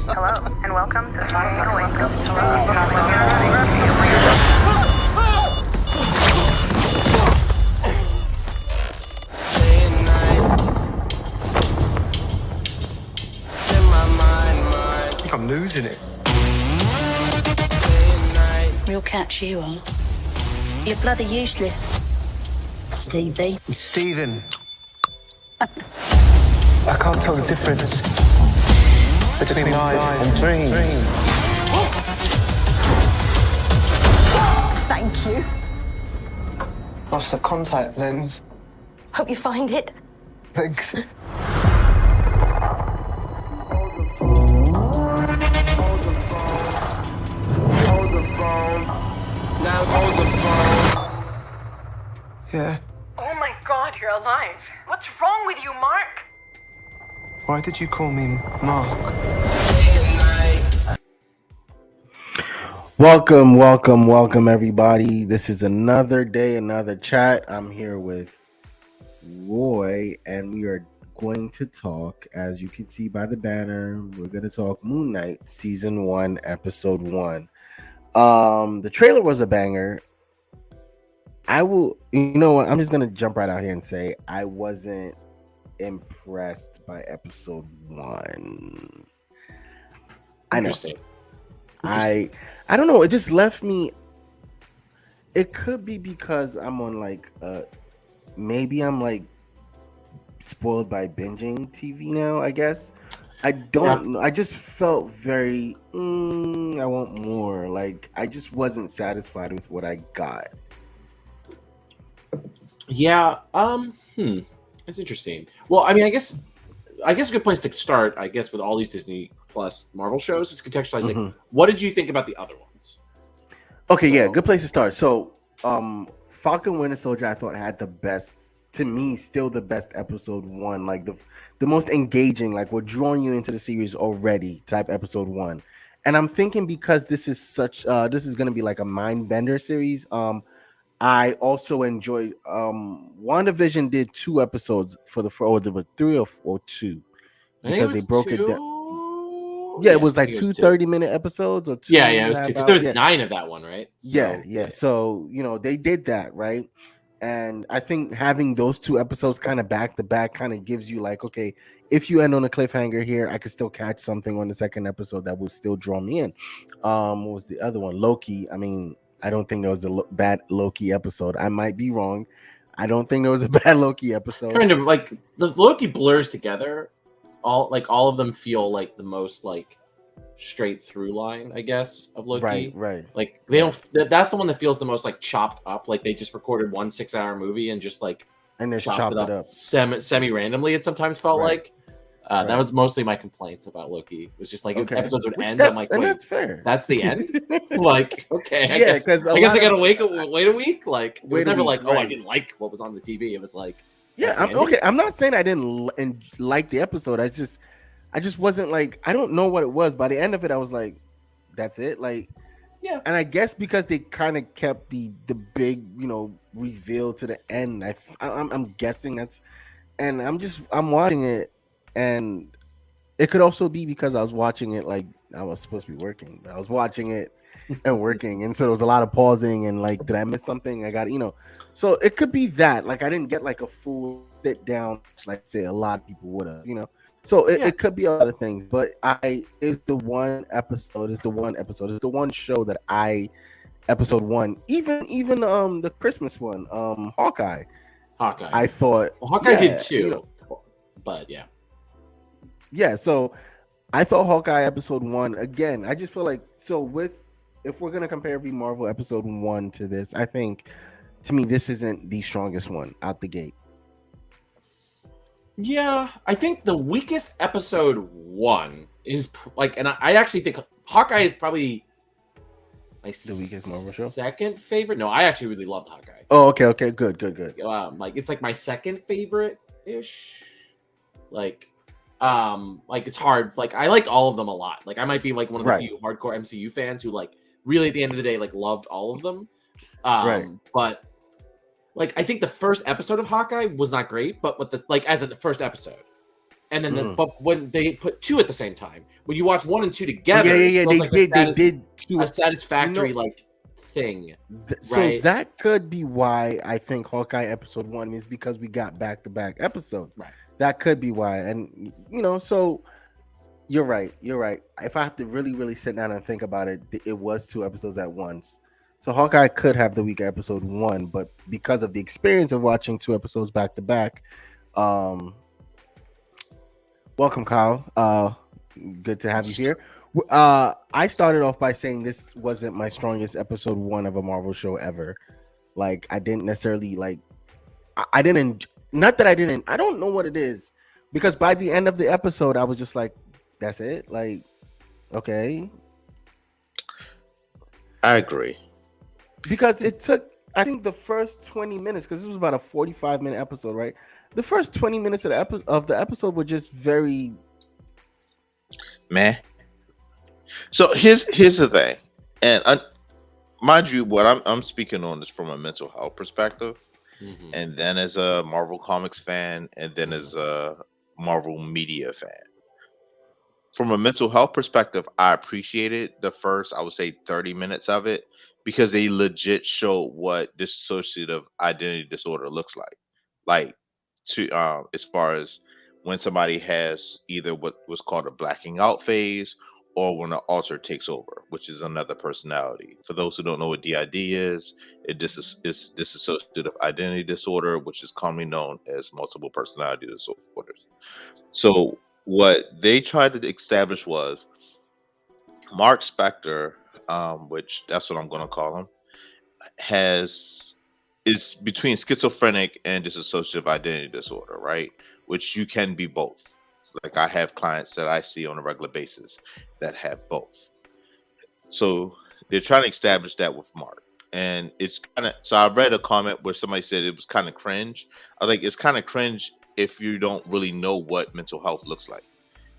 Hello, and welcome to Smoking Awakens. I think I'm losing it. Real catch you are. You're bloody useless, Stevie. Stephen. I can't tell the difference between life and dreams. Thank you. Lost the contact lens. Hope you find it. Thanks. Now hold the phone. Yeah. Oh my god, you're alive. What's wrong with you, Mark? Why did you call me Mark? Welcome, everybody. This is another day, another chat. I'm here with Roy, and we are going to talk, as you can see by the banner, we're going to talk Moon Knight Season 1, Episode 1. The trailer was a banger. You know what? I'm just going to jump right out here and say I wasn't impressed by Episode 1. I know. I don't know. It just left me. It could be because I'm on maybe I'm like spoiled by binging TV now, I guess. I don't know. I just felt very I want more. Like I just wasn't satisfied with what I got. Yeah, it's interesting. Well, I mean, I guess a good place to start, I guess, with all these Disney Plus Marvel shows is contextualizing. What did you think about the other ones? Okay, yeah, good place to start. So, Falcon Winter Soldier, I thought had the best. To me, still the best episode 1, like the most engaging, like we're drawing you into the series already type episode 1. And I'm thinking because this is going to be like a mind bender series. I also enjoyed WandaVision did 2 episodes there were 3 or 2 because they broke it down. Yeah, it was like 2 30-minute episodes or 2. Yeah, it was 2 because there was 9 of that one, right? So, yeah. So, they did that, right? And I think having those 2 episodes kind of back to back kind of gives you like, okay, if you end on a cliffhanger here, I could still catch something on the second episode that would still draw me in. What was the other one? Loki. I mean, I don't think there was a bad Loki episode. I might be wrong. I don't think there was a bad Loki episode. Kind of like the Loki blurs together. All of them feel like the most like straight through line, I guess, of Loki. Right. Like they don't. That's the one that feels the most like chopped up. Like they just recorded one 6-hour movie and just like chopped it up semi randomly. It sometimes felt like. That was mostly my complaints about Loki. It was just like episodes would end. I'm like, wait, that's fair. That's the end. Like, okay, I guess I gotta wait a week. Like, it was never like, I didn't like what was on the TV. It was like, okay. I'm not saying I didn't like the episode. I just wasn't like, I don't know what it was. By the end of it, I was like, that's it. Like, yeah. And I guess because they kind of kept the big, reveal to the end. I'm guessing that's, and I'm watching it. And it could also be because I was watching it like I was supposed to be working, but I was watching it and working. And so there was a lot of pausing and like, did I miss something? I got, so it could be that like I didn't get like a full sit down, like say a lot of people would have, So it could be a lot of things, but it's the one show that episode 1, even the Christmas one, Hawkeye. I thought Hawkeye did too, but yeah. Yeah, so I thought Hawkeye episode 1 again. I just feel like if we're gonna compare every Marvel episode 1 to this, I think to me this isn't the strongest one out the gate. Yeah, I think the weakest episode 1 is and I actually think Hawkeye is probably the weakest Marvel show. Second favorite? No, I actually really loved Hawkeye. Oh, okay, good. It's like my second favorite ish. Like it's hard. Like I liked all of them a lot. Like I might be like one of the few hardcore MCU fans who like really at the end of the day like loved all of them. But like I think the first episode of Hawkeye was not great, but with the as a first episode. And then, Mhm. but when they put 2 at the same time, when you watch 1 and 2 together, Yeah. it feels They like did. They did too. a satisfactory You know, like thing, so right? that could be why I think Hawkeye episode 1 is because we got back-to-back episodes. Right. That could be why. And so you're right. You're right. If I have to really, really sit down and think about it, it was 2 episodes at once. So Hawkeye could have the week episode 1, but because of the experience of watching 2 episodes back to back, welcome, Kyle. Good to have you here. I started off by saying this wasn't my strongest episode 1 of a Marvel show ever. Like, I didn't necessarily like. I didn't. Not that I didn't. I don't know what it is, because by the end of the episode, I was just like, "That's it." Like, okay. I agree. Because it took, I think, the first 20 minutes, because this was about a 45-minute episode, right? The first 20 minutes of the episode were just very Man. So here's the thing, and mind you, what I'm speaking on is from a mental health perspective, Mhm. and then as a Marvel Comics fan, and then as a Marvel media fan. From a mental health perspective, I appreciated the first, I would say, 30 minutes of it, because they legit showed what dissociative identity disorder looks like. Like, to as far as when somebody has either what was called a blacking out phase, or when an alter takes over, which is another personality. For those who don't know what DID is, it's dissociative identity disorder, which is commonly known as multiple personality disorders. So what they tried to establish was Mark Spector, which that's what I'm going to call him, has is between schizophrenic and dissociative identity disorder, right? Which you can be both. Like, I have clients that I see on a regular basis that have both. So they're trying to establish that with Mark. And it's kind of, so I read a comment where somebody said it was kind of cringe. I was like, it's kind of cringe if you don't really know what mental health looks like.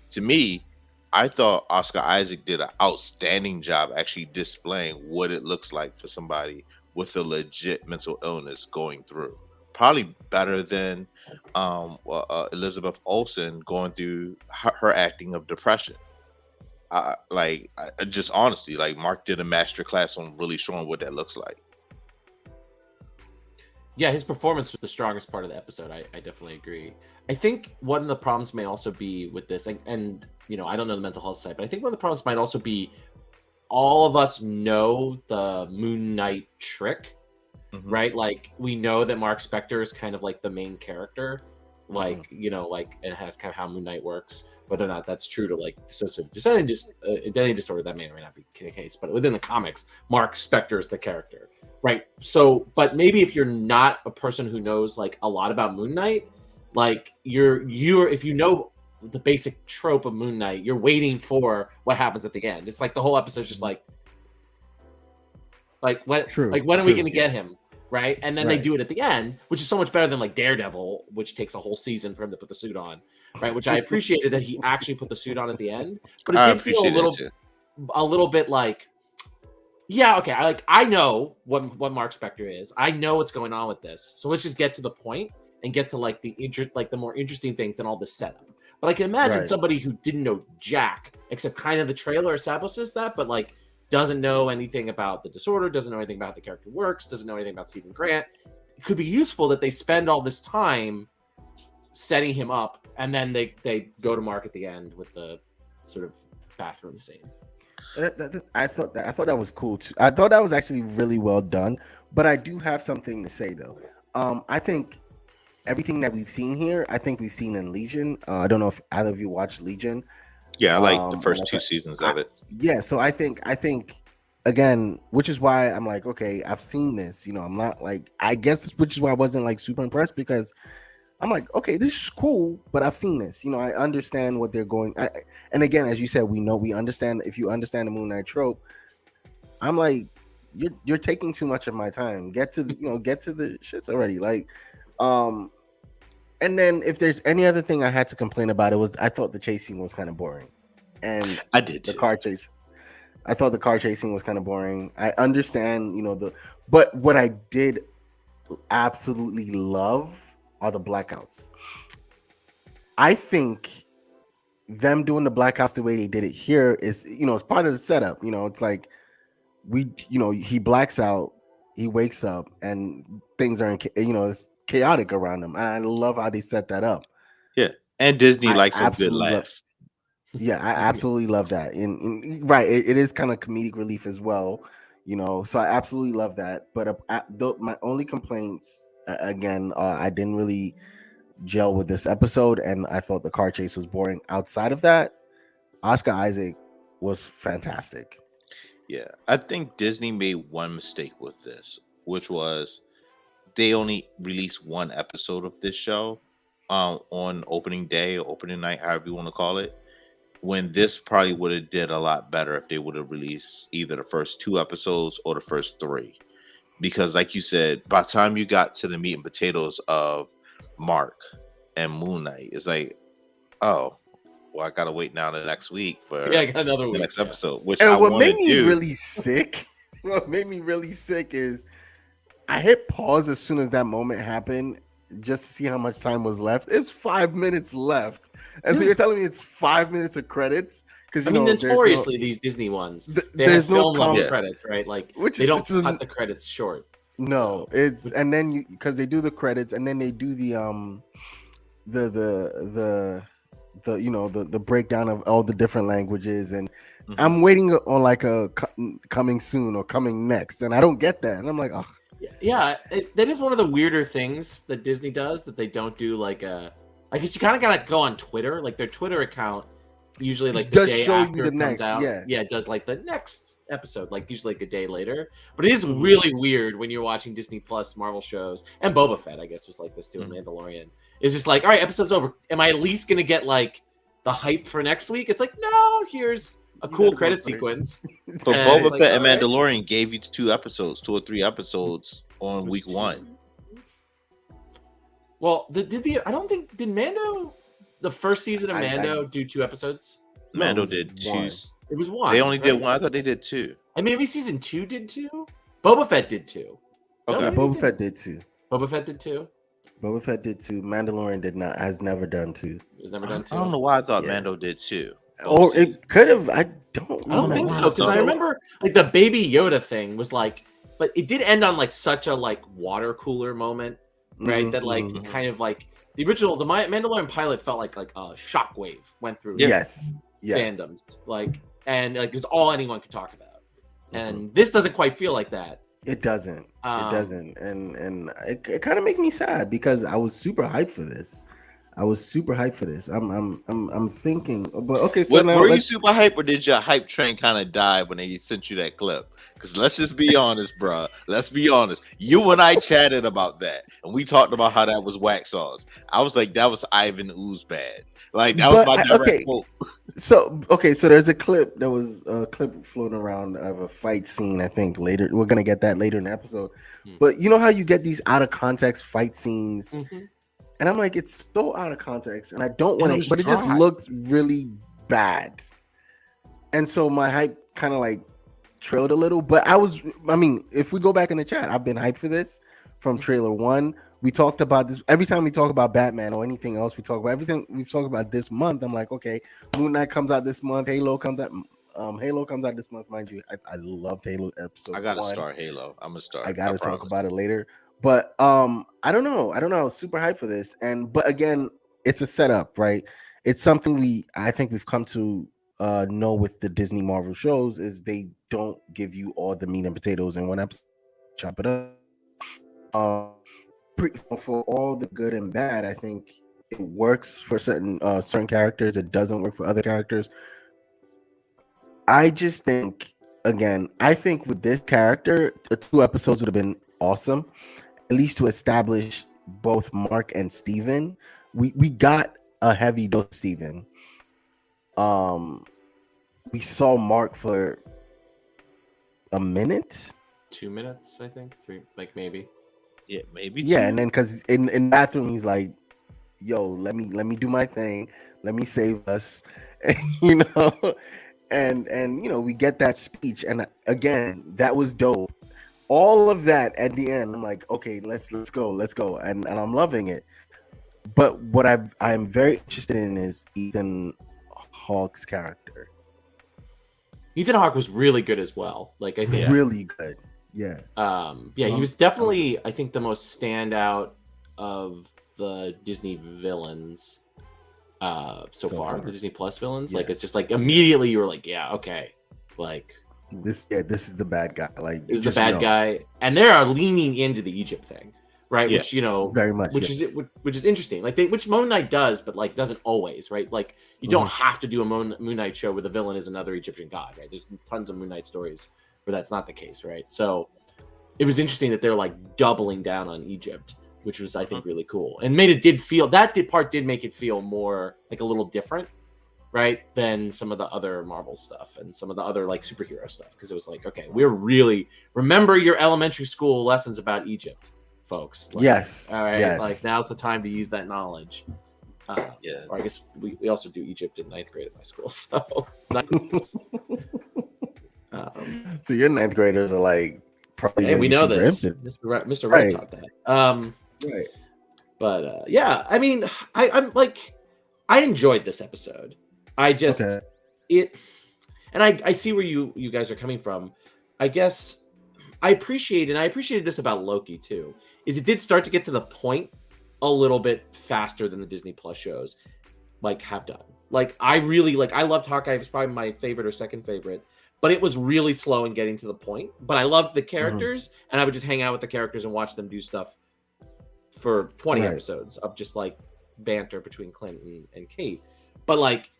To me, I thought Oscar Isaac did an outstanding job actually displaying what it looks like for somebody with a legit mental illness going through. Probably better than Elizabeth Olsen going through her acting of depression. Just honestly, like, Mark did a master class on really showing what that looks like. Yeah, his performance was the strongest part of the episode. I definitely agree. I think one of the problems may also be with this, and I don't know the mental health side, but I think one of the problems might also be all of us know the Moon Knight trick, right? Like, we know that Marc Spector is kind of like the main character, like, it has kind of how Moon Knight works. Whether or not that's true to like identity disorder, that may or may not be the case. But within the comics, Marc Spector is the character, right? So, but maybe if you're not a person who knows like a lot about Moon Knight, like you're if you know the basic trope of Moon Knight, you're waiting for what happens at the end. It's like the whole episode's just like when are we gonna get him? Right. And then they do it at the end, which is so much better than like Daredevil, which takes a whole season for him to put the suit on. Right. Which I appreciated that he actually put the suit on at the end. But it did feel a little bit like, yeah, okay. I know what Marc Spector is. I know what's going on with this. So let's just get to the point and get to like the more interesting things than all this setup. But I can imagine somebody who didn't know jack, except kind of the trailer establishes that, but like doesn't know anything about the disorder, doesn't know anything about how the character works, doesn't know anything about Stephen Grant. It could be useful that they spend all this time setting him up, and then they go to Mark at the end with the sort of bathroom scene. I thought that was cool too. I thought that was actually really well done. But I do have something to say though. I think everything that we've seen here, I think we've seen in Legion. I don't know if either of you watched Legion. Yeah, I like the first 2 seasons of it. Yeah, so I think again, which is why I'm like, okay, I've seen this. I'm not like, I guess, which is why I wasn't like super impressed, because I'm like, okay, this is cool, but I've seen this. I understand what they're going. And again, as you said, we understand. If you understand the Moon Knight trope, I'm like, you're taking too much of my time. Get to the shits already. Like, and then if there's any other thing I had to complain about, it was I thought the chase scene was kind of boring, and I did the car chase. I thought the car chasing was kind of boring. I understand, but what I did absolutely love are the blackouts. I think them doing the Black House the way they did it here is, it's part of the setup. It's like he blacks out, he wakes up, and things are it's chaotic around him. And I love how they set that up. Yeah, and Disney I likes some good absolutely love. laughs. Yeah, I absolutely love that. And right, it is kind of comedic relief as well. So I absolutely love that. But my only complaints, again, I didn't really gel with this episode, and I thought the car chase was boring. Outside of that, Oscar Isaac was fantastic. Yeah, I think Disney made one mistake with this, which was they only released one episode of this show on opening day or opening night, however you want to call it. When this probably would have did a lot better if they would have released either the first two episodes or the first three, because like you said, by the time you got to the meat and potatoes of Mark and Moon Knight, it's like, oh, well, I gotta wait now the next week for I got another the week. next episode. Which And I what want made to me do. really sick, is I hit pause as soon as that moment happened just to see how much time was left. It's 5 minutes left, and so you're telling me it's 5 minutes of credits? Because notoriously these Disney ones, they there's have film no level Yeah. credits, right? Like Which they is- don't it's a- cut the credits short. No, it's and then because they do the credits and then they do the breakdown of all the different languages, and Mhm. I'm waiting on like a coming soon or coming next, and I don't get that, and I'm like, oh, Yeah, that is one of the weirder things that Disney does that they don't do. Like I guess you kind of gotta go on Twitter, like their Twitter account. Usually, like It the does day show you after the it comes next, out, yeah. it does like the next episode, like usually like a day later. But it is Mhm. really weird when you're watching Disney Plus Marvel shows, and Boba Fett, I guess, was like this too. Mhm. Mandalorian is just like, all right, episode's over. Am I at least gonna get like the hype for next week? It's like, no, here's a You cool gotta go credit for it. sequence. But And Boba it's like, Fett and all right. Mandalorian gave you 2 or 3 episodes on week 1. Well, I don't think did Mando the first season of I- Mando do 2 episodes? No, it Mando was did 2. one. It was one. They only did right? one. I thought they did 2. And maybe season 2 did 2. Boba Fett did 2. No, Okay. maybe Boba he Fett did too. Boba Fett did 2. Boba Fett did too. Mandalorian did not. Has never done two. It was never done 2. I don't know why I thought Yeah. Mando did 2. Or it could have. I don't. I don't know. think so, because I remember like the Baby Yoda thing was like, but it did end on like such a like water cooler moment, right? Mhm, That like mhm. it kind of like the Mandalorian pilot felt like a shockwave went through Yes. fandoms, like and like it was all anyone could talk about. Mm-hmm. And this doesn't quite feel like that. It doesn't. Um, It doesn't. And it kind of makes me sad because I was super hyped for this. I'm thinking, but okay. So now Were you let's- super hype, or did your hype train kind of die when they sent you that clip? Because let's just be honest, bro. Let's be honest. You and I chatted about that, and we talked about how that was wax sauce. I was like, that was Ivan Ooze bad. Like that was But my direct okay. quote. So there's a clip. There was a clip floating around of a fight scene. I think later we're gonna get that later in the episode. But you know how you get these out of context fight scenes, and I'm like, it's so out of context, and I don't want it to. was But it just dry. looks really bad, and so my hype kind of like trailed a little. But I mean, if we go back in the chat, I've been hyped for this from trailer 1. We talked about this every time we talk about Batman or anything else. We talk about everything we've talked about this month. I'm like, okay, Moon Knight comes out this month. Halo comes out this month, mind you. I loved Halo episode. I gotta 1. start Halo. I'm gonna start. I gotta talk promise. about it later. But I don't know. I was super hyped for this. But again, it's a setup, right? It's something I think we've come to know with the Disney Marvel shows is they don't give you all the meat and potatoes in one episode. Chop it up. For all the good and bad, I think it works for certain characters. It doesn't work for other characters. I just think, again, with this character, the 2 episodes would have been awesome, at least to establish both Mark and Steven. We got a heavy dose of Steven. We saw Mark for a minute. 2 minutes, I think. 3, like maybe. Yeah, maybe. Yeah, 2. and then because in the bathroom he's like, "Yo, let me do my thing. Let me save us," and we get that speech, and again, that was dope. All of that at the end, I'm like, okay, let's go, and I'm loving it. But what I'm very interested in is Ethan Hawke's character. Ethan Hawke was really good as well. Like I think really good. Yeah. He was definitely, I think, the most standout of the Disney villains so far. The Disney Plus villains. Like it's just like immediately you were like, yeah, okay, like this is the bad guy. Like this is the bad guy, and they are leaning into the Egypt thing, right? Which very much, which is interesting. Like which Moon Knight does, but like doesn't always, right? Like you don't have to do a Moon Knight show where the villain is another Egyptian god, right? There's tons of Moon Knight stories where that's not the case, right? So it was interesting that they're like doubling down on Egypt, which was I think really cool, and part did make it feel more like a little different, right, than some of the other Marvel stuff and some of the other like superhero stuff, because it was like, okay, we're really remember your elementary school lessons about Egypt, folks. Like, yes. All right. Yes. Like now's the time to use that knowledge. Or I guess we also do Egypt in 9th grade at my school. So. So your 9th graders are like probably. Hey, we know this. Mr. Wright taught that. Right. But yeah, I mean, I'm like, I enjoyed this episode. I just and I see where you guys are coming from. I guess I appreciated this about Loki too. Is it did start to get to the point a little bit faster than the Disney Plus shows like have done. Like I loved Hawkeye. It was probably my favorite or second favorite, but it was really slow in getting to the point. But I loved the characters, and I would just hang out with the characters and watch them do stuff for 20 episodes of just like banter between Clint and Kate. But like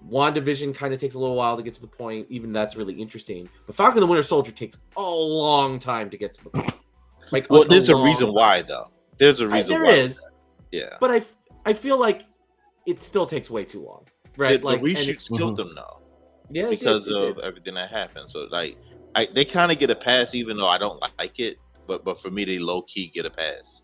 WandaVision kind of takes a little while to get to the point. Even that's really interesting. But Falcon and the Winter Soldier takes a long time to get to the point. Like, well, there's a reason why though. There's a reason. There why. is. Yeah. But I feel like it still takes way too long, right? The reshoots killed them though. Yeah, because of everything that happened. So like, they kind of get a pass, even though I don't like it. But for me, they low key get a pass.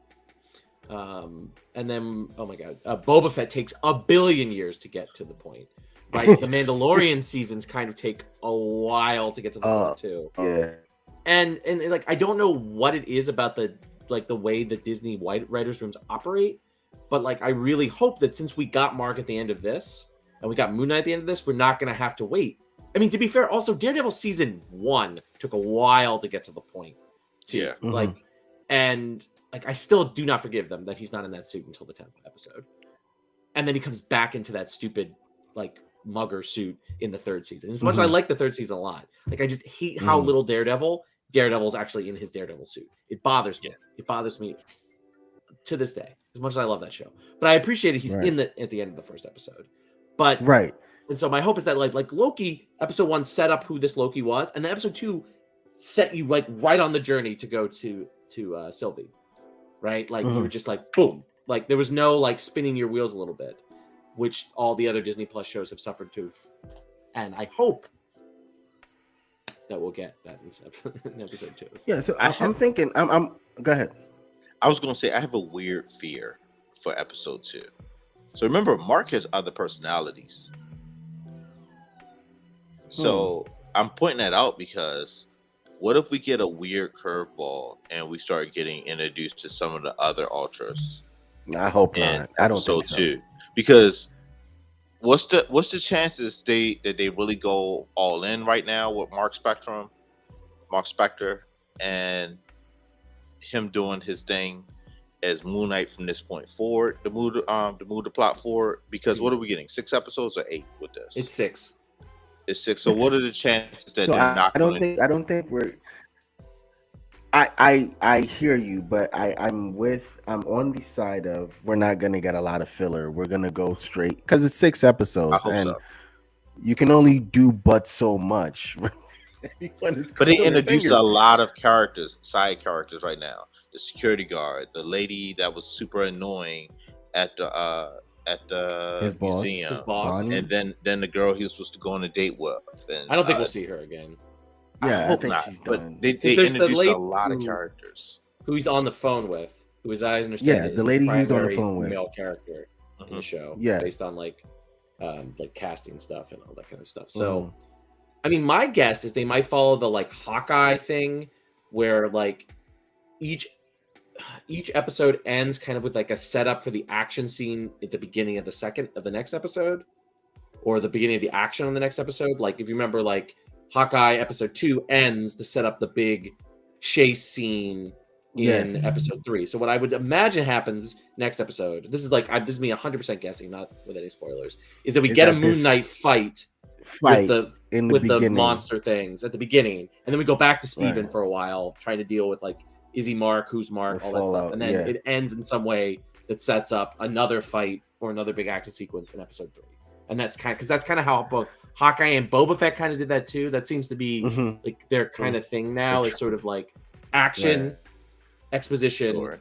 And then, oh my god, Boba Fett takes a billion years to get to the point. Right, the Mandalorian seasons kind of take a while to get to the point too. Yeah, and like I don't know what it is about the way the Disney writers' rooms operate, but like I really hope that since we got Mark at the end of this and we got Moon Knight at the end of this, we're not going to have to wait. I mean, to be fair, also Daredevil season 1 took a while to get to the point. Too. Yeah, like and. Like, I still do not forgive them that he's not in that suit until the 10th episode. And then he comes back into that stupid, like, mugger suit in the 3rd season. As much as I like the 3rd season a lot. Like, I just hate how little Daredevil's actually in his Daredevil suit. It bothers me. It bothers me to this day, as much as I love that show. But I appreciate it. He's at the end of the 1st episode. But, and so my hope is that, like Loki, episode 1 set up who this Loki was. And then episode 2 set you, like, right on the journey to go to Sylvie. Right, like you were just like boom, like there was no like spinning your wheels a little bit, which all the other Disney Plus shows have suffered to, and I hope that we'll get that in episode 2. Yeah, so I'm thinking, I'm go ahead. I was gonna say I have a weird fear for episode 2. So remember, Mark has other personalities, so I'm pointing that out because. What if we get a weird curveball and we start getting introduced to some of the other Ultras? I hope not. I don't think so. Too. Because what's the chances that they really go all in right now with Marc Spector, and him doing his thing as Moon Knight from this point forward to move the plot forward? Because what are we getting? 6 episodes or 8 with this? It's 6. It's 6. So what are the chances that they're not? I don't think we're. I hear you, but I'm on the side of we're not gonna get a lot of filler. We're gonna go straight because it's 6 episodes and you can only do but so much. But they introduced a lot of characters, side characters right now. The security guard, the lady that was super annoying at the museum, his boss, and then the girl he was supposed to go on a date with. And I don't think we'll see her again. Yeah, I think not, she's done. But they introduced a lot of characters. Who he's on the phone with, who as I understand, the lady who's on the phone with, male character in the show, based on like casting stuff and all that kind of stuff. So, I mean, my guess is they might follow the like Hawkeye thing, where like each each episode ends kind of with like a setup for the action scene at the beginning of the next episode, or the beginning of the action on the next episode. Like if you remember, like Hawkeye episode 2 ends to set up the big chase scene in episode 3. So what I would imagine happens next episode, this is me 100% guessing, not with any spoilers, is that we get a Moon Knight fight with the monster things at the beginning, and then we go back to Steven for a while trying to deal with like, is he Mark, who's Mark, all that stuff, and then it ends in some way that sets up another fight or another big action sequence in episode 3. And that's kind of how both Hawkeye and Boba Fett kind of did that too. That seems to be like their kind of thing now, is sort of like action, exposition,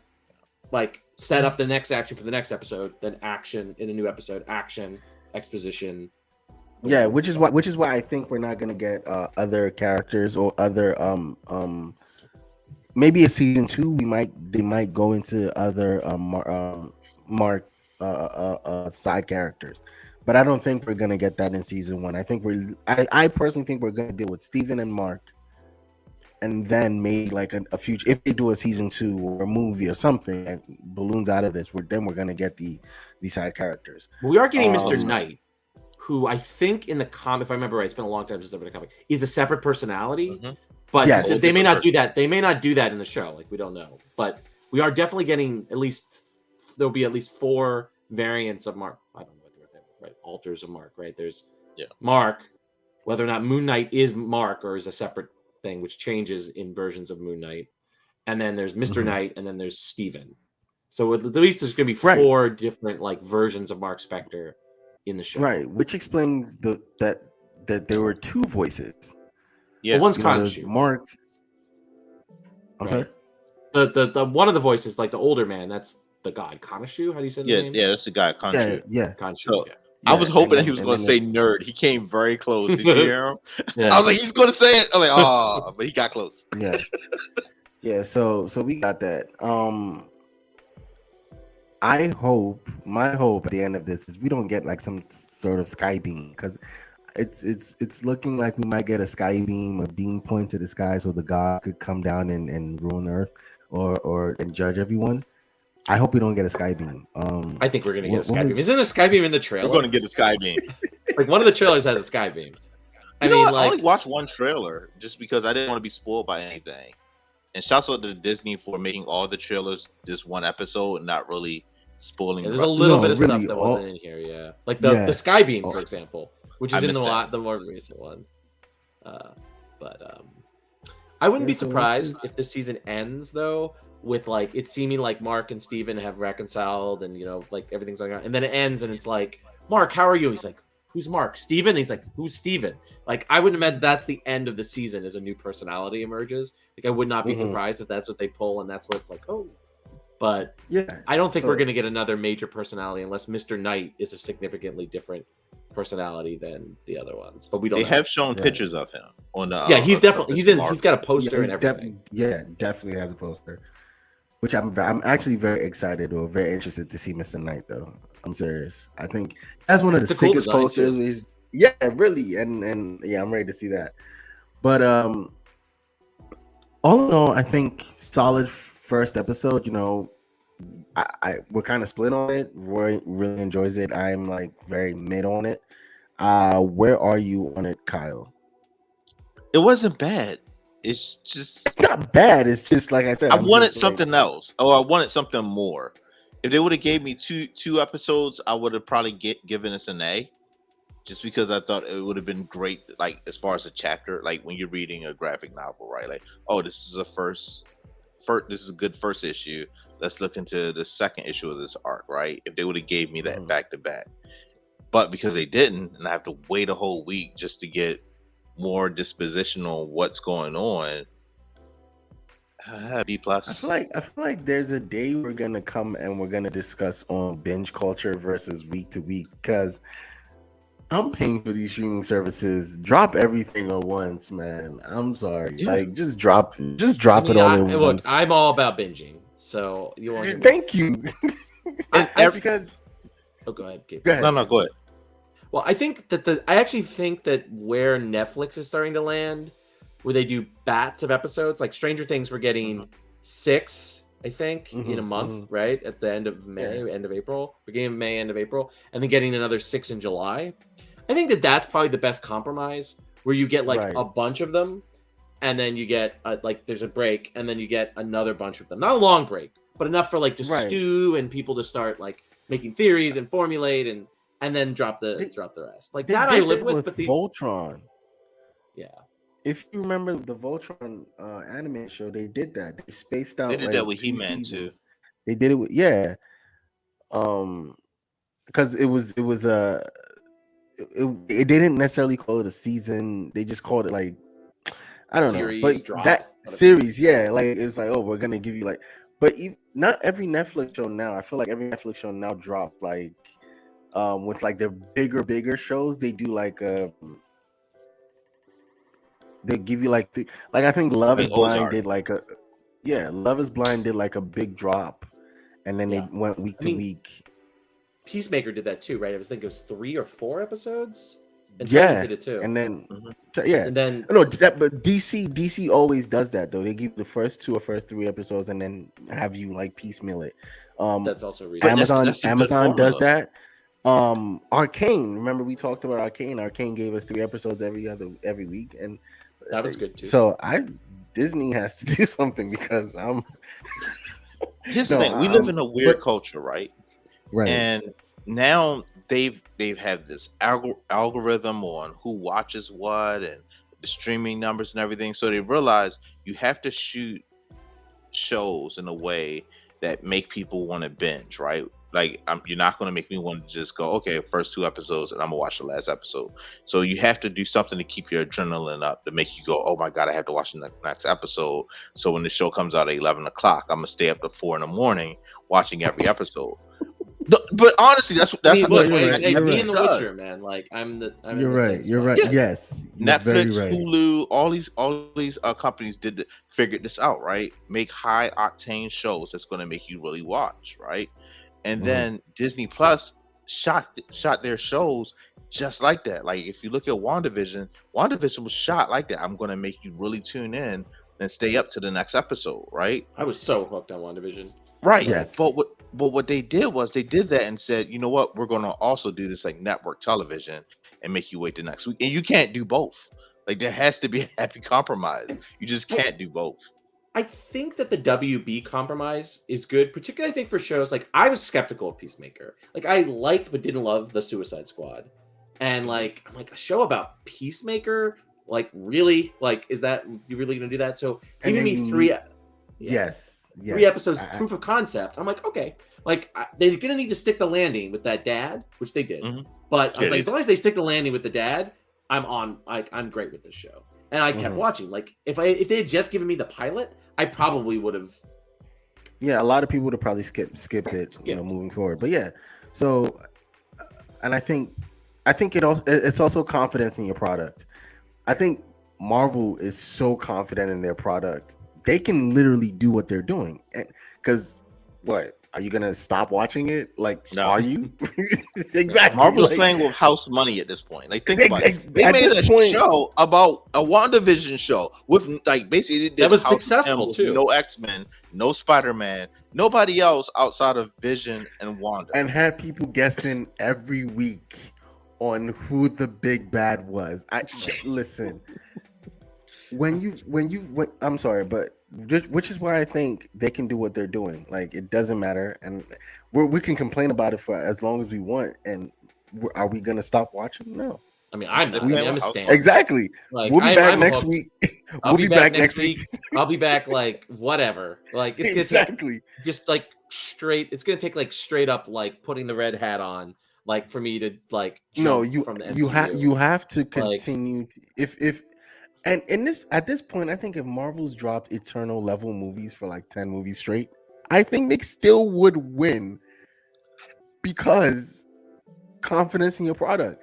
like set up the next action for the next episode, then action in a new episode, action, exposition. Yeah, which is why I think we're not gonna get other characters or other maybe a season 2 they might go into other Mark side characters. But I don't think we're gonna get that in season 1. I personally think we're gonna deal with Steven and Mark, and then maybe like a future, if they do a season 2 or a movie or something that balloons out of this, we're gonna get the side characters. Well, we are getting Mr. Knight, who I think in the comic, if I remember right, it's been a long time since I've read a comic, is a separate personality. But they may not do that. They may not do that in the show. Like, we don't know. But we are definitely getting there'll be at least 4 variants of Mark. I don't know what they're right. Alters of Mark, right? There's Mark, whether or not Moon Knight is Mark or is a separate thing, which changes in versions of Moon Knight. And then there's Mr. Knight, and then there's Steven. So at least there's going to be 4 different like versions of Marc Spector in the show. Right, which explains that there were 2 voices. Yeah, well, one's Khonshu. Mark's. I'm sorry. The one of the voices, like the older man, that's the god Khonshu. How do you say the name? Yeah, that's the guy Khonshu. Yeah. Khonshu. So, I was hoping that he was going to say nerd. He came very close. Did you hear him? I was like, he's going to say it. I was like, oh, but he got close. Yeah. Yeah. So we got that. My hope at the end of this is we don't get like some sort of sky beam, because it's looking like we might get a sky beam, a beam point to the sky, so the god could come down and ruin Earth or and judge everyone. I hope we don't get a sky beam. I think we're gonna get a sky beam. Isn't a sky beam in the trailer? We're gonna get a sky beam. Like, one of the trailers has a sky beam. I only watched one trailer just because I didn't want to be spoiled by anything. And shouts out to Disney for making all the trailers this one episode and not really spoiling. There's a little bit of stuff that wasn't in here. Yeah, like the sky beam, for example, which is in the more recent ones. But I wouldn't be surprised if this season ends though with like it seeming like Mark and Steven have reconciled, and like everything's going on, and then it ends and it's like, Mark, how are you? He's like, who's Mark? Steven? He's like, who's Steven? Like, I wouldn't imagine that's the end of the season as a new personality emerges. Like, I would not be surprised if that's what they pull, and that's what it's like, oh. But I don't think we're going to get another major personality unless Mr. Knight is a significantly different personality than the other ones. But we don't. They have shown pictures of him on the. Yeah, he's definitely he's got a poster and everything. Definitely has a poster. Which I'm actually very excited or very interested to see Mr. Knight though. I'm serious. I think that's one of the sickest posters. Really, and I'm ready to see that. But all in all, I think solid first episode. We're kind of split on it. Roy really enjoys it. I'm like very mid on it. Where are you on it, Kyle? It wasn't bad. It's not bad. It's just like I said. I wanted something else. Oh, I wanted something more. If they would have gave me two episodes, I would have probably given us an A, just because I thought it would have been great. Like, as far as a chapter, like when you're reading a graphic novel, right? Like, oh, this is this is a good first issue. Let's look into the second issue of this arc, right? If they would have gave me that back to back, but because they didn't, and I have to wait a whole week just to get more disposition on what's going on. B+. I feel like there's a day we're gonna come and we're gonna discuss on binge culture versus week to week, because I'm paying for these streaming services. Drop everything at once, man. I'm sorry. Yeah. Like, just drop it all at once. I'm all about binging, so you want to thank you. Because go ahead. No, go ahead. Well, I think that I actually think that where Netflix is starting to land, where they do bats of episodes, like Stranger Things, we're getting 6 I think, in a Mhm, month, mhm. right? At the end of May, end of April, beginning of May, end of April, and then getting another 6 in July. I think that that's probably the best compromise, where you get like Right. a bunch of them, and then you get like there's a break, and then you get another bunch of them. Not a long break, but enough for like to Right. stew and people to start like making theories and formulate and then drop They, the rest. Like they that I did live that with, with but the Voltron. yeah. If you remember the Voltron anime show, they did that. They spaced They out did that like with 2 He-Man too. seasons. They did it with um because it they didn't necessarily call it a season. They just called it like I don't know. Series But drop, that whatever. series, yeah, like it's like, oh, we're gonna give you like, but not every Netflix show now. I feel like every Netflix show now dropped like with like their bigger shows, they do like they give you like like I think Love is Like Blind Ozark. did like Love is Blind did like a big drop, and then Yeah. they went week I to mean, week. Peacemaker did that too, right? I think it was 3 or 4 episodes, and Titans Yeah, did it too. and then Mhm. yeah, And then no, but DC always does that though. They give you the first 2 or first 3 episodes, and then have you like piecemeal it. that's also But reasonable. that's a good Amazon does formula. that. Arcane, remember we talked about Arcane gave us 3 episodes every week, and That was good too. so Disney has to do something because Here's the thing: we live in a weird but- culture, right? right. And now they've had this algorithm on who watches what and the streaming numbers and everything. So they realize you have to shoot shows in a way that make people want to binge, right? Like you're not going to make me want to just go, okay, first 2 episodes, and I'm gonna watch the last episode. So you have to do something to keep your adrenaline up, to make you go, oh my god, I have to watch the next episode. So when the show comes out at 11 o'clock, I'm gonna stay up to 4 in the morning watching every episode. But honestly, that's I mean, look, you're right, hey, you're me right. and The Witcher, man. Like I'm in You're the right. same You're spot. right. Yeah. Yes, you're very Netflix, right. Hulu, all these companies figured this out, right? Make high octane shows that's going to make you really watch, right? And then Disney Plus shot their shows just like that. Like if you look at WandaVision was shot like that. I'm going to make you really tune in and stay up to the next episode, right? I was so hooked on WandaVision. Right. Yes. But what they did was they did that and said, you know what, we're going to also do this like network television and make you wait the next week. And you can't do both. Like there has to be a happy compromise. You just can't do both. I think that the WB compromise is good, particularly I think for shows like I was skeptical of Peacemaker. Like I liked but didn't love the Suicide Squad. And like I'm like, a show about Peacemaker? Like really? Like is that you really gonna do that? So And giving then me you 3 need- Yes. 3 episodes proof of concept. I'm like, okay. Like they're gonna need to stick the landing with that dad, which they did. Mhm. But I was Yeah, like, as long as they stick the landing with the dad, I'm great with this show. And I kept watching. Like if they had just given me the pilot, I probably would have. Yeah, a lot of people would have probably skipped it, moving forward. But yeah, so, and I think it's also confidence in your product. I think Marvel is so confident in their product, they can literally do what they're doing. Because what? Are you gonna stop watching it? Like, No. are you? Exactly. Marvel's like, playing with house money at this point. Like, think about it. They at made this a point- show about a WandaVision show with like basically they did That was House of successful, M with too. No X-Men, no Spider-Man, nobody else outside of Vision and Wanda. and had people guessing every week on who the big bad was. Listen, I'm sorry, but which is why I think they can do what they're doing. Like it doesn't matter, and we can complain about it for as long as we want. And are we gonna stop watching? No. I mean, I'm not. We- I'm a stan. Exactly. Like, We'll be back I'm next hooked. week. I'll We'll be back next week. I'll be back like whatever. Like it's gonna Exactly. take just like straight. It's gonna take like straight up like putting the red hat on. Like for me to like No, jump from the you MCU. have to continue to, if and in this at this point, I think if Marvel's dropped Eternal level movies for like 10 movies straight, I think they still would win because confidence in your product.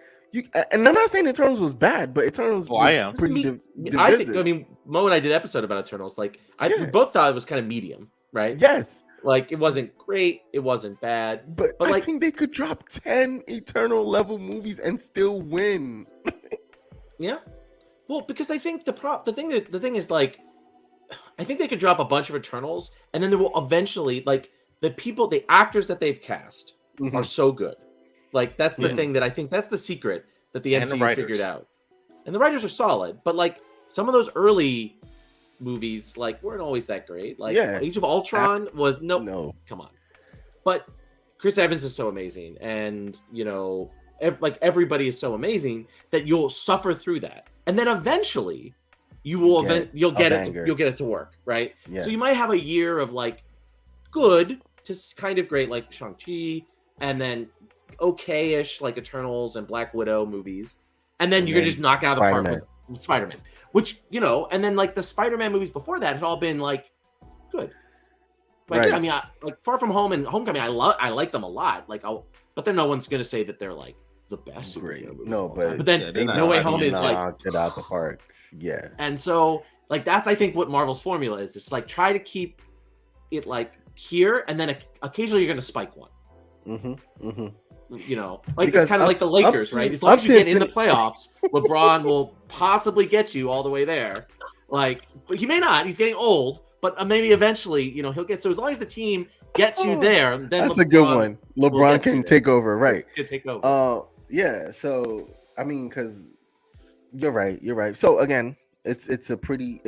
And I'm not saying Eternals was bad, but Eternals Oh, I was am. pretty I think. divisive. I mean, Mo and I did an episode about Eternals. Like we Yeah. both thought it was kind of medium, right? Yes, Like it wasn't great. It wasn't bad. but I like think they could drop 10 Eternal level movies and still win. Yeah. Well, because I think the thing is like I think they could drop a bunch of Eternals, and then there will eventually, like, the actors that they've cast are so good. Like, that's the thing that I think that's the secret that the And the MCU figured out. And the writers are solid, but like some of those early movies, like, weren't always that great. Like, Age of Ultron was no, come on. But Chris Evans is so amazing, and you know, everybody is so amazing that you'll suffer through that, and then eventually you'll get it to work, right? Yeah. So you might have a year of like good to kind of great, like Shang-Chi, and then okay-ish like Eternals and Black Widow movies, and then you're gonna just knock it out of the park with Spider-Man, which, you know, and then like the Spider-Man movies before that had all been like good. Like, I mean, like Far From Home and Homecoming, I like them a lot. Like, but then no one's gonna say that they're like the best. Great, but then No Way Home is like get out the park. Yeah, and so like that's I think what Marvel's formula is. It's like try to keep it like here, and then occasionally you're gonna spike one. You know, like because it's kind of like the Lakers, right? As long as you get in the playoffs, LeBron will possibly get you all the way there. Like, but he may not. He's getting old, but maybe eventually, you know, he'll get. So as long as the team gets you there, then that's a good one. LeBron can take over, right? Can take over. Yeah. So I mean, because you're right. So again, it's a pretty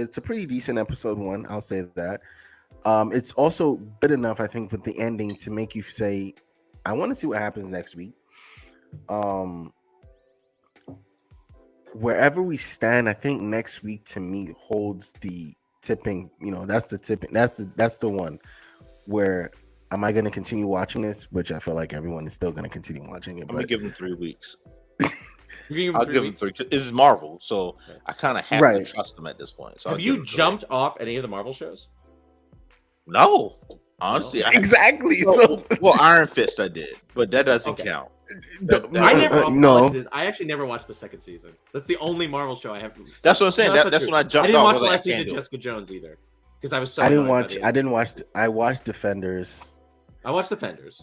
decent episode 1. I'll say that. It's also good enough, I think, with the ending to make you say, I want to see what happens next week. Wherever we stand, I think next week to me holds the tipping. You know, that's the tipping. That's the one where am I going to continue watching this? Which I feel like everyone is still going to continue watching it. I'm gonna give them 3 weeks. I'll give them 3. It's Marvel, so I kind of have to trust them at this point. So have you jumped off any of the Marvel shows? No. Honestly, exactly. Well, Iron Fist I did, but that doesn't count. I actually never watched the 2nd season. That's the only Marvel show I have. That's what I'm saying. That's when I jumped off. I didn't watch the last season of Jessica Jones either, because I was so. I watched Defenders. I watched Defenders.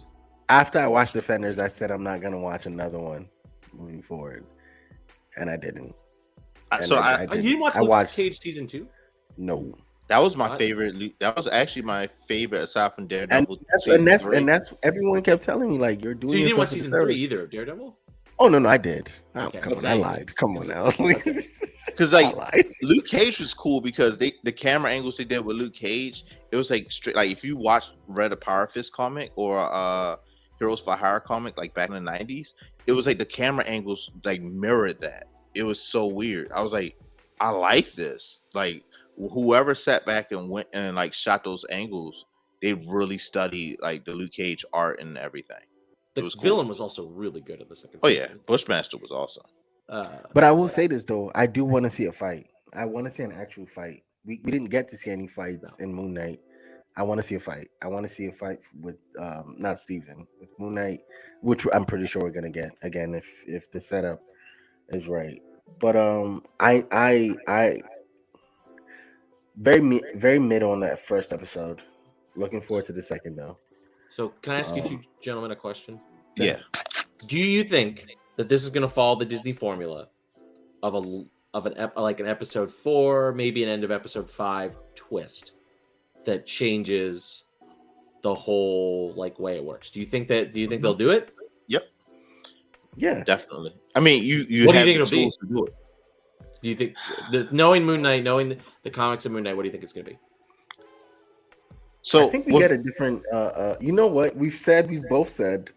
After I watched Defenders, I said I'm not gonna watch another one moving forward, and I didn't. You didn't watch Luke Cage season 2? No. That was my favorite. That was actually my favorite aside from Daredevil. And that's everyone kept telling me, like, you're doing. So you didn't watch season 3 either of Daredevil? Oh no, I did. Okay. Come on, I lied. Come on now. Because like Luke Cage was cool because the camera angles they did with Luke Cage, it was like straight. Like if you read a Power Fist comic or Heroes for Hire comic, like back in the 90s, it was like the camera angles like mirrored that. It was so weird. I was like, I like this. Like whoever sat back and went and like shot those angles, they really studied like the Luke Cage art and everything. The villain was also really good at the 2nd season. Oh yeah, Bushmaster was awesome. But I will say this though, I do want to see a fight. I want to see an actual fight. We didn't get to see any fights in Moon Knight. I want to see a fight. I want to see a fight with not Steven, with Moon Knight, which I'm pretty sure we're gonna get again if the setup is right. But I very mid on that first episode. Looking forward to the second though. So can I ask you two gentlemen a question? Yeah. Do you think that this is going to follow the Disney formula of an episode 4, maybe an end of episode 5 twist that changes the whole like way it works? Do you think they'll do it? Yep. Yeah, definitely. I mean, you. What do you think it'll be? To do it. Do you think, knowing Moon Knight, knowing the comics of Moon Knight, what do you think it's going to be? So I think we get a different. You know what we've both said.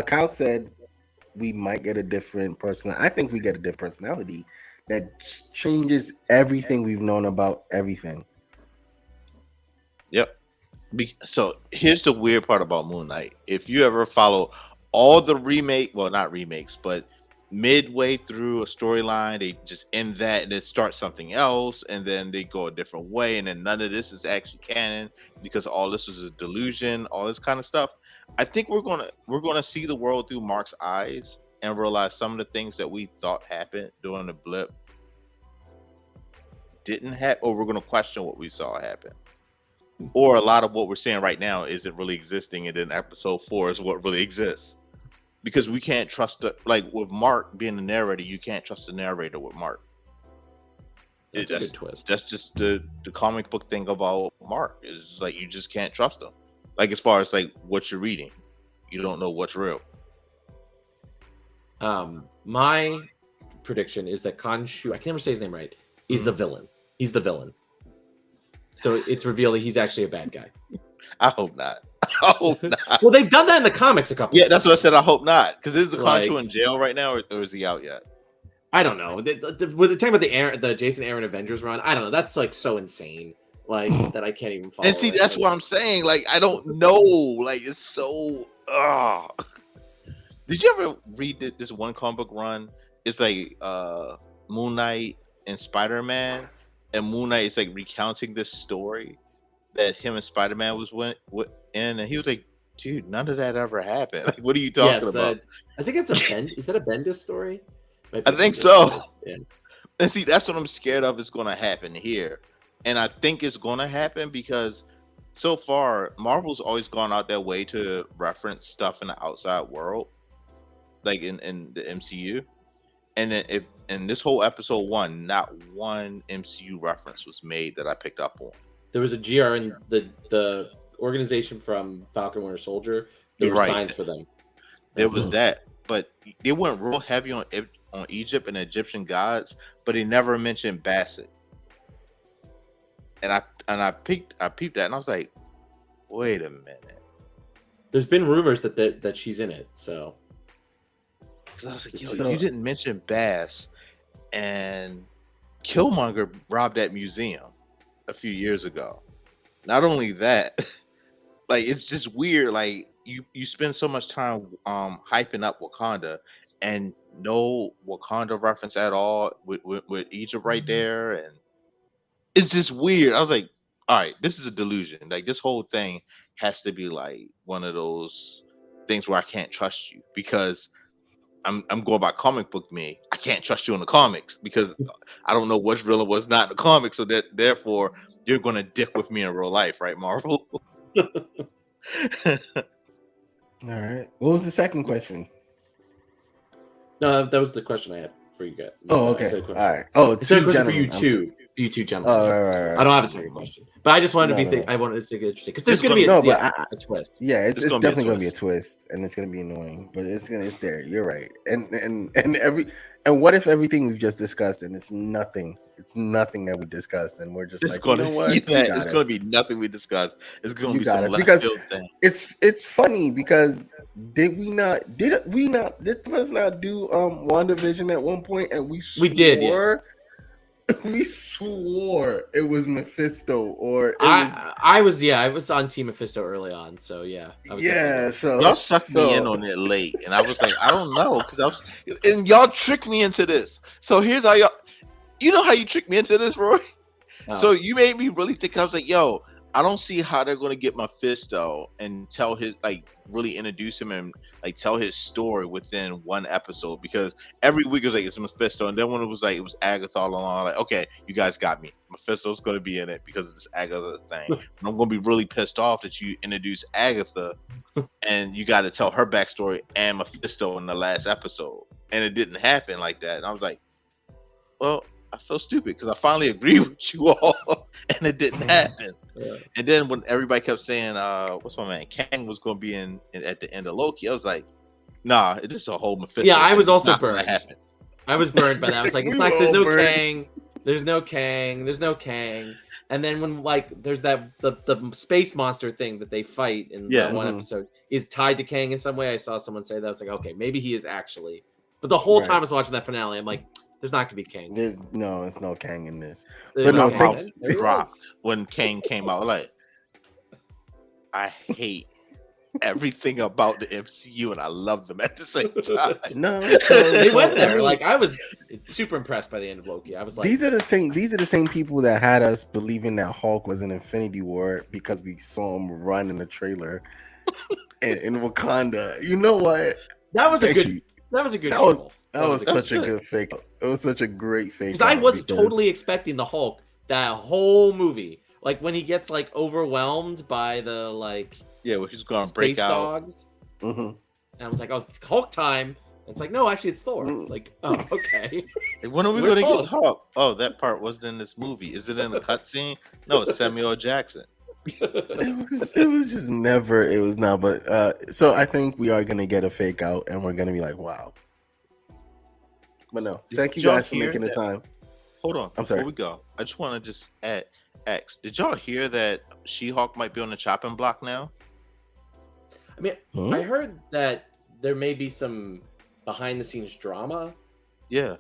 Kyle said we might get a different person. I think we get a different personality that changes everything we've known about everything. Yep. So here's the weird part about Moon Knight. If you ever follow all the not remakes, but midway through a storyline, they just end that and then start something else, and then they go a different way, and then none of this is actually canon because all this was a delusion, all this kind of stuff. I think we're gonna see the world through Mark's eyes and realize some of the things that we thought happened during the blip didn't happen, or we're gonna question what we saw happen. Or a lot of what we're seeing right now isn't really existing, and then episode 4 is what really exists. Because we can't trust like with Mark being the narrator, you can't trust the narrator with Mark. That's a good twist. That's just the comic book thing about Mark is like you just can't trust him. Like as far as like what you're reading, you don't know what's real. My prediction is that Khonshu, I can never say his name right, is the villain. He's the villain. So it's revealed that he's actually a bad guy. I hope not. I hope not. Well, they've done that in the comics a couple. Yeah, that's what I said. I hope not. Because is the Khonshu Like- in jail right now, or is he out yet? I don't know. When they're talking about the Jason Aaron Avengers run, I don't know. That's like so insane, like that I can't even follow. And see, that's what I'm saying. Like, I don't know. Like, it's so. Did you ever read this one comic book run? It's like Moon Knight and Spider-Man, and Moon Knight is like recounting this story that him and Spider-Man was in, and he was like, "Dude, none of that ever happened. Like, what are you talking about?" I think it's a Bend. Is that a Bendis story? I think so. Yeah. And see, that's what I'm scared of is going to happen here. And I think it's going to happen because so far, Marvel's always gone out their way to reference stuff in the outside world, like in the MCU. And then if in this whole episode 1, not one MCU reference was made that I picked up on. There was a GR in the organization from Falcon Winter Soldier. There were signs for them. There was that, but they went real heavy on Egypt and Egyptian gods, but they never mentioned Bassett. And I peeped that, and I was like, wait a minute. There's been rumors that she's in it, so. Because I was like, yo, you didn't mention Bass, and Killmonger robbed that museum a few years ago. Not only that, like it's just weird. Like you spend so much time hyping up Wakanda, and no Wakanda reference at all with Egypt right there, and it's just weird. I was like, all right, this is a delusion. Like this whole thing has to be like one of those things where I can't trust you because I'm going by comic book me. I can't trust you in the comics because I don't know what's real and what's not in the comics. So that therefore you're gonna dick with me in real life, right, Marvel? All right. What was the second question? No, that was the question I had for you guys. Oh, okay. All right. Oh, it's a two question for gentlemen. you two gentlemen. Oh, right. I don't have a second question, but I just wanted to be. I wanted to get interesting because there's going to be a twist. Yeah, it's definitely going to be a twist, and it's going to be annoying, but it's there. You're right. And what if everything we've just discussed and it's nothing? It's nothing that we discussed, and we're just it's like, gonna, you know what? It's going to be nothing we discussed. It's going to be some left because field thing. It's funny because did us not do WandaVision at one point, and we did. Yeah. We swore it was Mephisto, or I was on Team Mephisto early on, so yeah. So y'all sucked me in on it late, and I was like, I don't know, and y'all tricked me into this. So here's how you know how you tricked me into this, Roy? Oh. So you made me really think. I was like, yo, I don't see how they're going to get Mephisto and tell his, like, really introduce him and like tell his story within one episode, because every week it was like it's Mephisto, and then when it was like it was Agatha all along, like, okay, you guys got me. Mephisto's going to be in it because of this Agatha thing. And I'm going to be really pissed off that you introduce Agatha and you got to tell her backstory and Mephisto in the last episode, and it didn't happen like that. And I was like, well, I feel stupid because I finally agreed with you all, and it didn't happen. Yeah. And then when everybody kept saying, "What's my man Kang was going to be in at the end of Loki," I was like, "Nah, it is a whole Mephisto." Yeah, I was also burned. I was burned by that. I was like, "It's like there's no Kang, there's no Kang, there's no Kang." And then when like there's that the space monster thing that they fight in one episode is tied to Kang in some way. I saw someone say that. I was like, okay, maybe he is actually. But the whole time I was watching that finale, I'm like, there's not gonna be Kang. There's no Kang in this. But no, when Kang came out, like, I hate everything about the MCU, and I love them at the same time. They went there. Like, I was super impressed by the end of Loki. I was like, these are the same people that had us believing that Hulk was in Infinity War because we saw him run in the trailer in Wakanda. You know what? That was a good. That was such a good fake. It was such a great fake. Because I was totally expecting the Hulk that whole movie, like when he gets like overwhelmed by the when he's going to break out dogs. Mm-hmm. And I was like, oh, Hulk time, It's like, no, actually, it's Thor. It's like, oh, okay. Like, when are we Where's going to get Thor? talk? Oh, that part wasn't in this movie. Is it in the cutscene? No, it's Samuel Jackson. It was just never. It was not. But so I think we are gonna get a fake out, and we're gonna be like, wow. But no, thank you Did y'all guys for hear making the that- time. Hold on. I'm sorry. Before we go, I just want to just ask. Did y'all hear that She-Hulk might be on the chopping block now? I mean, Hmm? I heard that there may be some behind-the-scenes drama, Yeah.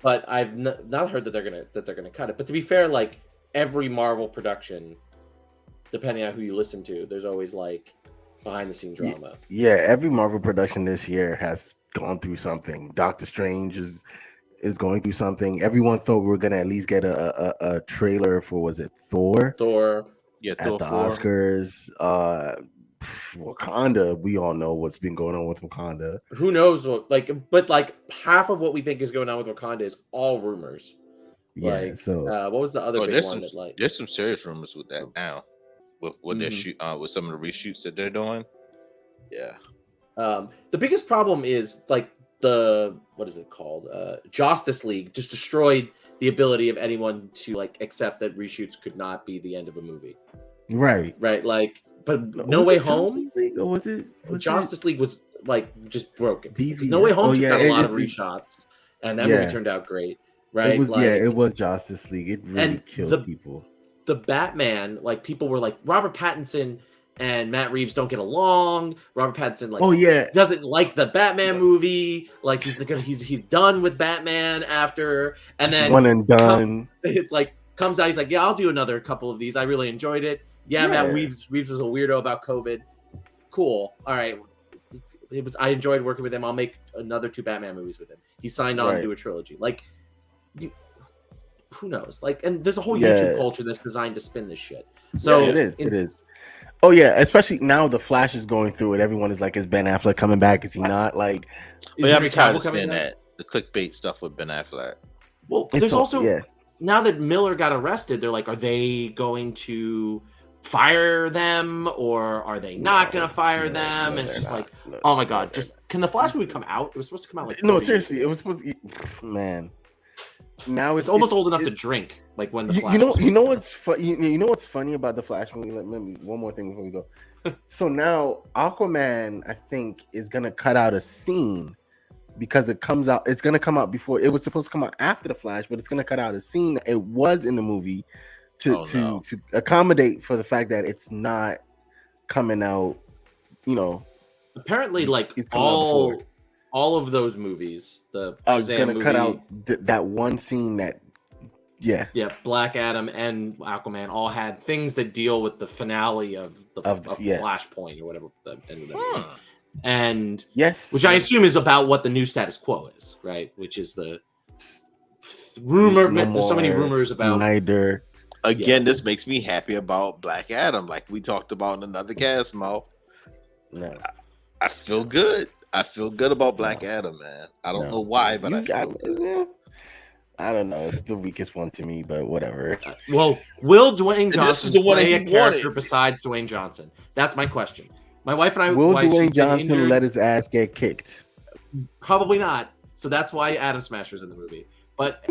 but I've not heard that they're gonna cut it. But to be fair, like every Marvel production, depending on who you listen to, there's always like behind-the-scene drama. Yeah, every Marvel production this year has gone through something. Doctor Strange is going through something. Everyone thought we were gonna at least get a trailer for, was it Thor Thor. Yeah. at Thor the 4. Oscars? Wakanda, we all know what's been going on with Wakanda. Who knows what? But half of what we think is going on with Wakanda is all rumors. Yeah, so what was the other big there's one some, that there's some serious rumors with that now. With their shoot with some of the reshoots that they're doing. Yeah. The biggest problem is the what is it called? Justice League just destroyed the ability of anyone to accept that reshoots could not be the end of a movie. right. But Was No Way it Home, Justice League, or was it Justice League was just broken. BVS? No Way Home just got a lot of it's- reshots, and that movie turned out great. Right? It was Justice League. It really and killed people. The Batman, people were like, Robert Pattinson and Matt Reeves don't get along. Robert Pattinson doesn't like the Batman movie. He's done with Batman after, and then one and done. Comes out, he's like, yeah, I'll do another couple of these. I really enjoyed it. Yeah, Matt Reeves was a weirdo about COVID. Cool. All right. I enjoyed working with him. I'll make another 2 Batman movies with him. He signed on to do a trilogy. Who knows? And there's a whole YouTube culture that's designed to spin this shit. So it is. Oh yeah, especially now the Flash is going through it. Everyone is like, is Ben Affleck coming back? Is he not? Is I'm Henry tired Cavill of coming seeing back? that. The clickbait stuff with Ben Affleck. Well, there's also now that Miller got arrested, they're like, are they going to fire them or are they not going to fire them? And it's just oh my god, can the Flash movie come out? It was supposed to come out no, seriously, it was supposed to man. Now it's almost old enough to drink. When the Flash you know what's you know what's funny about the Flash movie? Let me one more thing before we go. So now Aquaman, I think, is gonna cut out a scene because it's gonna come out before it was supposed to come out after the Flash, but it's gonna cut out a scene that it was in the movie to accommodate for the fact that it's not coming out. Apparently, it's coming out all of those movies, the Shazam gonna movie, cut out that one scene that Black Adam and Aquaman all had things that deal with the finale of Flashpoint or whatever the end of the movie. And which I assume is about what the new status quo is, right? Which is the rumor. There's so many rumors about Snyder. Again, this makes me happy about Black Adam, like we talked about in another cast, Mo. No. I feel good. I feel good about Black Adam, man. I don't know why, but I don't know. It's the weakest one to me, but whatever. Will Dwayne Johnson play a character besides Dwayne Johnson? That's my question. My wife and I. Will Dwayne Johnson let his ass get kicked? Probably not. So that's why Adam Smasher's in the movie. But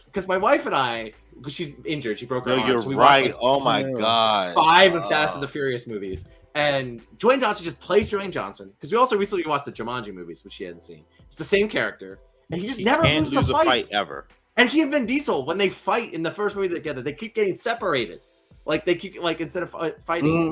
because my wife and I, because she's injured, she broke her arm. You're so we right. Watched, oh my god, 5 of Fast and the Furious movies. And Dwayne Johnson just plays Dwayne Johnson because we also recently watched the Jumanji movies, which she hadn't seen. It's the same character, and he just never loses a fight ever. And he and Vin Diesel, when they fight in the first movie together, they keep getting separated. They keep instead of fighting,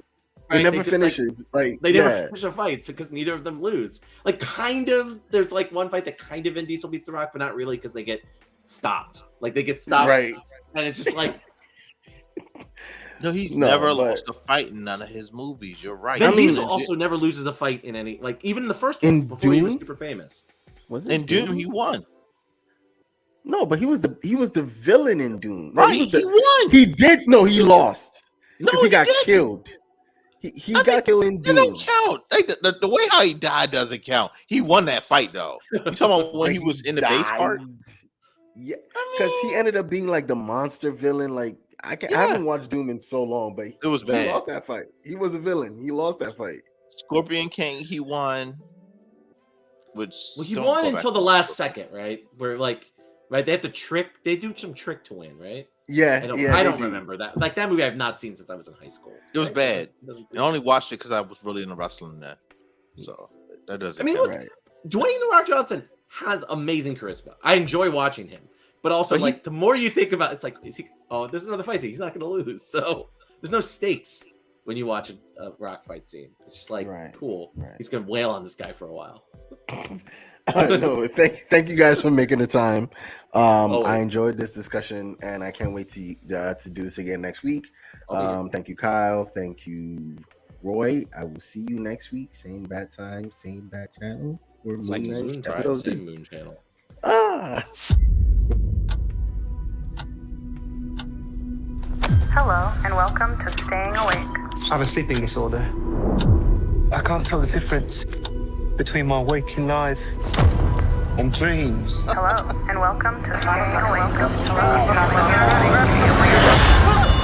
it never finishes. They never finish a fight because neither of them lose. Kind of, there's one fight that kind of Vin Diesel beats The Rock, but not really because they get stopped. They get stopped, right? And it's just No, he's never lost a fight in none of his movies. You're right. Vin Diesel also never loses a fight in any, even the first one before he was super famous. Was it in Doom? He won. No, but he was the villain in Doom. Right, he won. He did. No, he lost because he got didn't. Killed. He got killed in Doom. It don't count. The way how he died doesn't count. He won that fight though. You talking about when he was in the base part? Yeah, because he ended up being the monster villain. I haven't watched Doom in so long, but it was bad. He lost that fight. He was a villain. He lost that fight. Scorpion King, he won. which Well, he don't won go back until the to last second, right? Where like, right? They have to trick. They do some trick to win, right? Yeah, I don't remember that. Like that movie, I've not seen since I was in high school. It was right? bad. Doesn't I only watched it because I was really into wrestling then. So that doesn't. I mean, count. look, Right. Dwayne The Rock Johnson has amazing charisma. I enjoy watching him, but also But he- the more you think about it, it's like, is he? Oh, there's another fight scene. He's not going to lose. So there's no stakes when you watch a Rock fight scene. It's just like cool. Right. He's going to wail on this guy for a while. No, thank you guys for making the time. Always. I enjoyed this discussion, and I can't wait to do this again next week. Thank you, Kyle. Thank you, Roy. I will see you next week. Same bad time, same bad channel. For It's like Moon Tide, same Moon channel. Hello, and welcome to Staying Awake. I have a sleeping disorder. I can't tell the difference between my waking life and dreams. Hello, and welcome to Staying Awake.